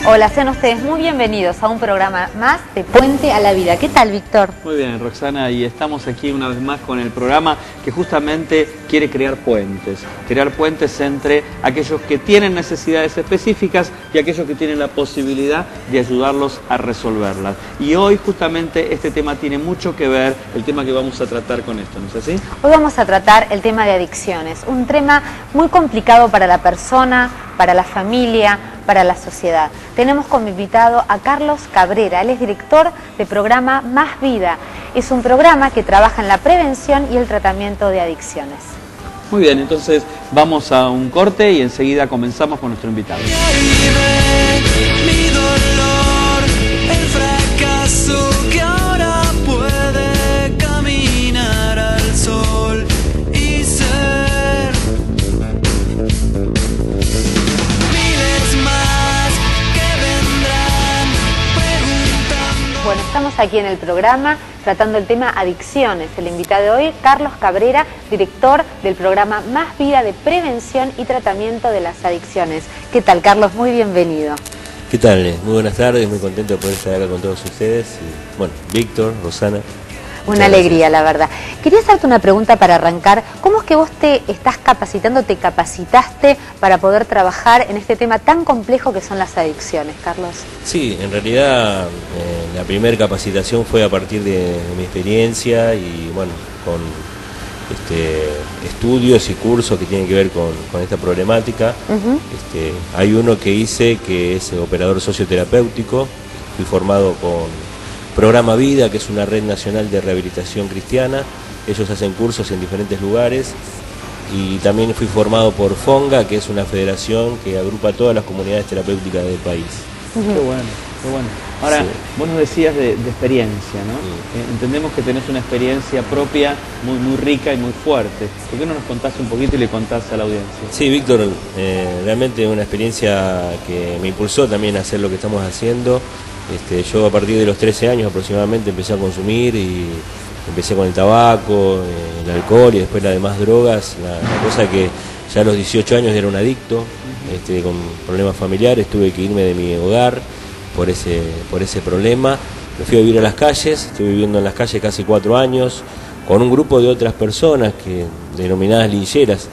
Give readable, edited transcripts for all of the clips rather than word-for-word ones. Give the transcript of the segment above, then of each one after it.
Hola, sean ustedes muy bienvenidos a un programa más de Puente a la Vida. ¿Qué tal, Víctor? Muy bien, Roxana, y estamos aquí una vez más con el programa que justamente quiere crear puentes entre aquellos que tienen necesidades específicas y aquellos que tienen la posibilidad de ayudarlos a resolverlas. Y hoy justamente este tema tiene mucho que ver, el tema que vamos a tratar con esto, ¿no es así? Hoy vamos a tratar el tema de adicciones, un tema muy complicado para la persona, para la familia, para la sociedad. Tenemos como invitado a Carlos Cabrera, él es director del programa Más Vida. Es un programa que trabaja en la prevención y el tratamiento de adicciones. Muy bien, entonces vamos a un corte y enseguida comenzamos con nuestro invitado. Mi dolor, el fracaso que ahora puede caminar al sol y ser miles más que vendrán preguntando. Bueno, estamos aquí en el programa tratando el tema adicciones. El invitado de hoy, Carlos Cabrera, director del programa Más Vida de Prevención y Tratamiento de las Adicciones. ¿Qué tal, Carlos? Muy bienvenido. ¿Qué tal? Muy buenas tardes, muy contento de poder estar acá con todos ustedes. Y, bueno, Víctor, Rosana. Una alegría, la verdad. Quería hacerte una pregunta para arrancar. ¿Cómo es que vos te estás capacitando, te capacitaste para poder trabajar en este tema tan complejo que son las adicciones, Carlos? Sí, en realidad la primera capacitación fue a partir de mi experiencia y bueno, con estudios y cursos que tienen que ver con esta problemática. Hay uno que hice que es operador socioterapéutico, fui formado con Programa Vida, que es una red nacional de rehabilitación cristiana. Ellos hacen cursos en diferentes lugares. Y también fui formado por FONGA, que es una federación que agrupa todas las comunidades terapéuticas del país. Qué bueno, qué bueno. Ahora, sí, vos nos decías de experiencia, ¿no? Sí. Entendemos que tenés una experiencia propia muy rica y muy fuerte. ¿Por qué no nos contás un poquito y le contás a la audiencia? Sí, Víctor, realmente una experiencia que me impulsó también a hacer lo que estamos haciendo. Yo a partir de los 13 años aproximadamente empecé a consumir y empecé con el tabaco, el alcohol y después las demás drogas. La cosa que ya a los 18 años era un adicto, con problemas familiares, tuve que irme de mi hogar por ese problema. Me fui a vivir a las calles, estuve viviendo en las calles casi 4 años, con un grupo de otras personas denominadas lincheras.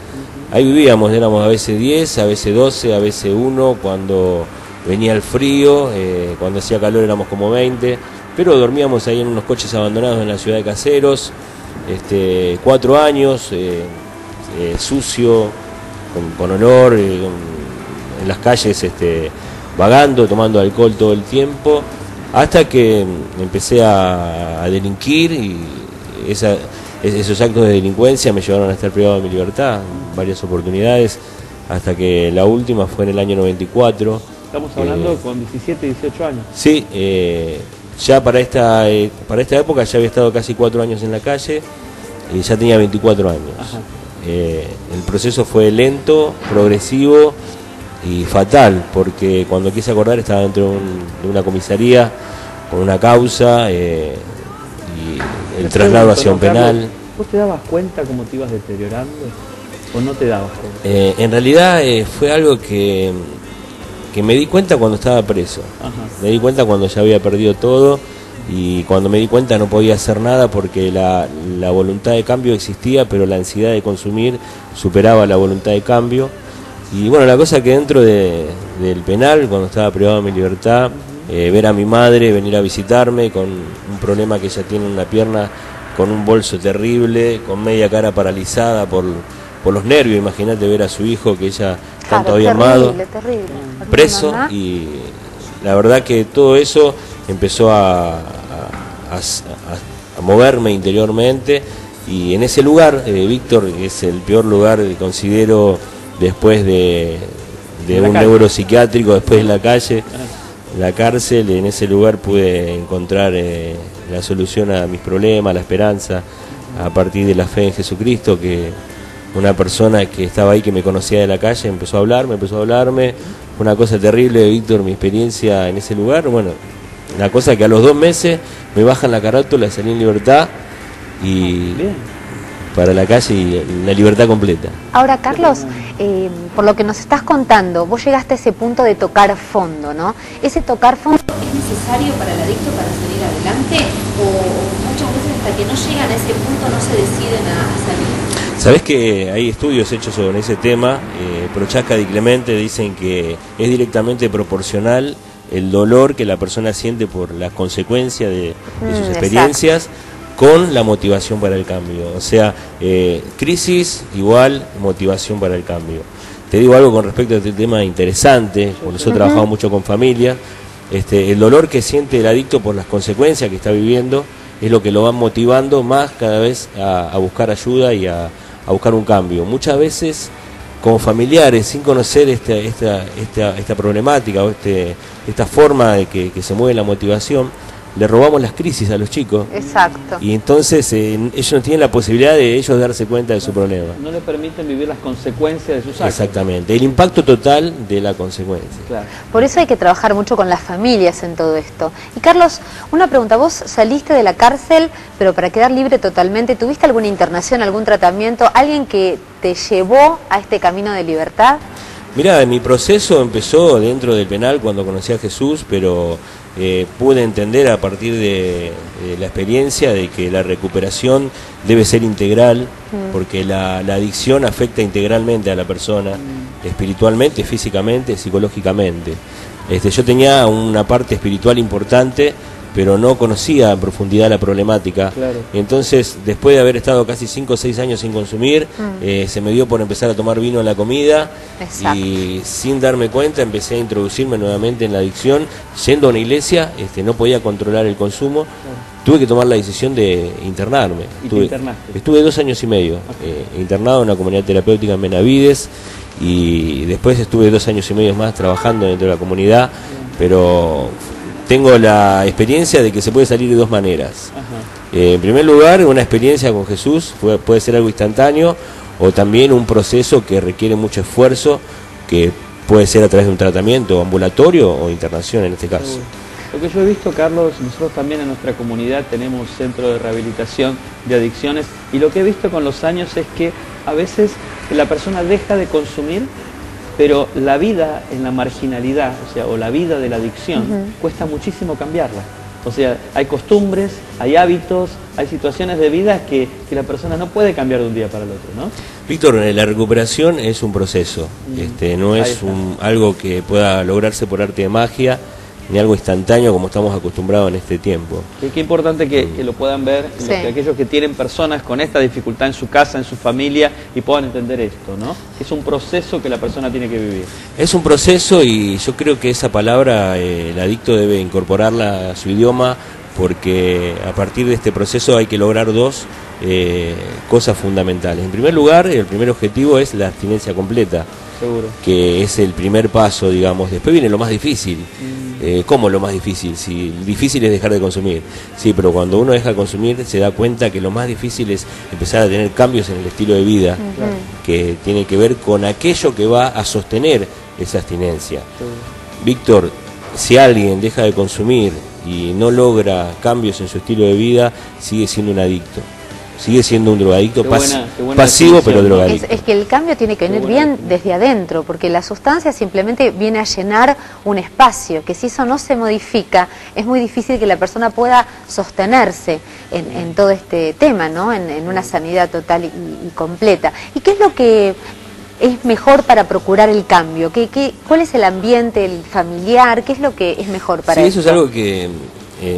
Ahí vivíamos, éramos a veces 10, a veces 12, a veces 1, cuando venía el frío, cuando hacía calor éramos como 20, pero dormíamos ahí en unos coches abandonados en la ciudad de Caseros, 4 años, sucio, con olor, en las calles vagando, tomando alcohol todo el tiempo, hasta que empecé a delinquir y esos actos de delincuencia me llevaron a estar privado de mi libertad en varias oportunidades, hasta que la última fue en el año 94. Estamos hablando con 17, 18 años. Sí, ya para esta época ya había estado casi 4 años en la calle y ya tenía 24 años. El proceso fue lento, progresivo y fatal, porque cuando quise acordar estaba dentro de una comisaría con una causa y el traslado hacia un penal. ¿Vos te dabas cuenta cómo te ibas deteriorando o no te dabas cuenta? En realidad fue algo que me di cuenta cuando estaba preso. Me di cuenta cuando ya había perdido todo y cuando me di cuenta no podía hacer nada porque la voluntad de cambio existía, pero la ansiedad de consumir superaba la voluntad de cambio. Y bueno, la cosa que dentro del penal, cuando estaba privado de mi libertad, ver a mi madre venir a visitarme con un problema que ella tiene en una pierna, con un bolso terrible, con media cara paralizada por los nervios. Imagínate ver a su hijo que ella tanto había amado, preso, y la verdad que todo eso empezó a moverme interiormente, y en ese lugar, Víctor, es el peor lugar que considero después de un neuropsiquiátrico, después de la calle, la cárcel. En ese lugar pude encontrar la solución a mis problemas, la esperanza, a partir de la fe en Jesucristo, que una persona que estaba ahí, que me conocía de la calle, empezó a hablarme. Fue una cosa terrible, Víctor, mi experiencia en ese lugar. Bueno, una cosa que a los 2 meses me bajan la carátula, salí en libertad y para la calle y la libertad completa. Ahora, Carlos, por lo que nos estás contando, vos llegaste a ese punto de tocar fondo, ¿no? ¿Ese tocar fondo es necesario para el adicto para salir adelante? ¿O muchas veces hasta que no llegan a ese punto no se deciden a salir? Sabés que hay estudios hechos sobre ese tema. Prochaska y Clemente dicen que es directamente proporcional el dolor que la persona siente por las consecuencias de sus experiencias con la motivación para el cambio. O sea, crisis igual motivación para el cambio. Te digo algo con respecto a este tema interesante, porque nosotros trabajamos mucho con familias. El dolor que siente el adicto por las consecuencias que está viviendo es lo que lo va motivando más cada vez a buscar ayuda y a buscar un cambio. Muchas veces como familiares, sin conocer esta problemática o esta forma de que se mueve la motivación, le robamos las crisis a los chicos. Exacto. Y entonces ellos no tienen la posibilidad de ellos darse cuenta de su problema. No le permiten vivir las consecuencias de sus actos. Exactamente, el impacto total de la consecuencia. Claro. Por eso hay que trabajar mucho con las familias en todo esto. Y Carlos, una pregunta, vos saliste de la cárcel, pero para quedar libre totalmente, ¿tuviste alguna internación, algún tratamiento, alguien que te llevó a este camino de libertad? Mirá, mi proceso empezó dentro del penal cuando conocí a Jesús, pero pude entender a partir de la experiencia de que la recuperación debe ser integral, porque la adicción afecta integralmente a la persona, espiritualmente, físicamente, psicológicamente. Yo tenía una parte espiritual importante, pero no conocía en profundidad la problemática. Claro. Entonces, después de haber estado casi 5 o 6 años sin consumir, se me dio por empezar a tomar vino en la comida. Exacto. Y sin darme cuenta empecé a introducirme nuevamente en la adicción. Yendo a una iglesia, no podía controlar el consumo. Claro. Tuve que tomar la decisión de internarme. ¿Y te internaste? Estuve 2 años y medio internado en una comunidad terapéutica en Benavides, y después estuve 2 años y medio más trabajando dentro de la comunidad, pero tengo la experiencia de que se puede salir de 2 maneras. En primer lugar, una experiencia con Jesús puede ser algo instantáneo, o también un proceso que requiere mucho esfuerzo, que puede ser a través de un tratamiento ambulatorio o internación en este caso. Lo que yo he visto, Carlos, nosotros también en nuestra comunidad tenemos centro de rehabilitación de adicciones, y lo que he visto con los años es que a veces la persona deja de consumir, pero la vida en la marginalidad, o la vida de la adicción, cuesta muchísimo cambiarla. O sea, hay costumbres, hay hábitos, hay situaciones de vida que la persona no puede cambiar de un día para el otro, ¿no? Víctor, la recuperación es un proceso, no es algo que pueda lograrse por arte de magia, ni algo instantáneo como estamos acostumbrados en este tiempo. Qué importante que lo puedan ver aquellos que tienen personas con esta dificultad en su casa, en su familia, y puedan entender esto, ¿no? Es un proceso que la persona tiene que vivir. Es un proceso, y yo creo que esa palabra el adicto debe incorporarla a su idioma, porque a partir de este proceso hay que lograr 2 cosas fundamentales. En primer lugar, el primer objetivo es la abstinencia completa. Seguro. Que es el primer paso, digamos. Después viene lo más difícil. ¿Cómo lo más difícil? Si difícil es dejar de consumir. Sí, pero cuando uno deja de consumir se da cuenta que lo más difícil es empezar a tener cambios en el estilo de vida, que tiene que ver con aquello que va a sostener esa abstinencia. Víctor, si alguien deja de consumir y no logra cambios en su estilo de vida, sigue siendo un adicto. Sigue siendo un drogadicto pasivo, pero drogadicto. Es que el cambio tiene que venir bien desde adentro, porque la sustancia simplemente viene a llenar un espacio, que si eso no se modifica, es muy difícil que la persona pueda sostenerse en todo este tema, ¿no? En una sanidad total y completa. ¿Y qué es lo que es mejor para procurar el cambio? ¿Cuál es el ambiente, el familiar? ¿Qué es lo que es mejor para eso? esto? Eso es algo que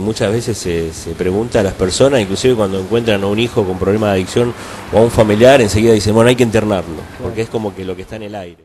muchas veces se pregunta a las personas, inclusive cuando encuentran a un hijo con problema de adicción o a un familiar, enseguida dicen, bueno, hay que internarlo, porque es como que lo que está en el aire.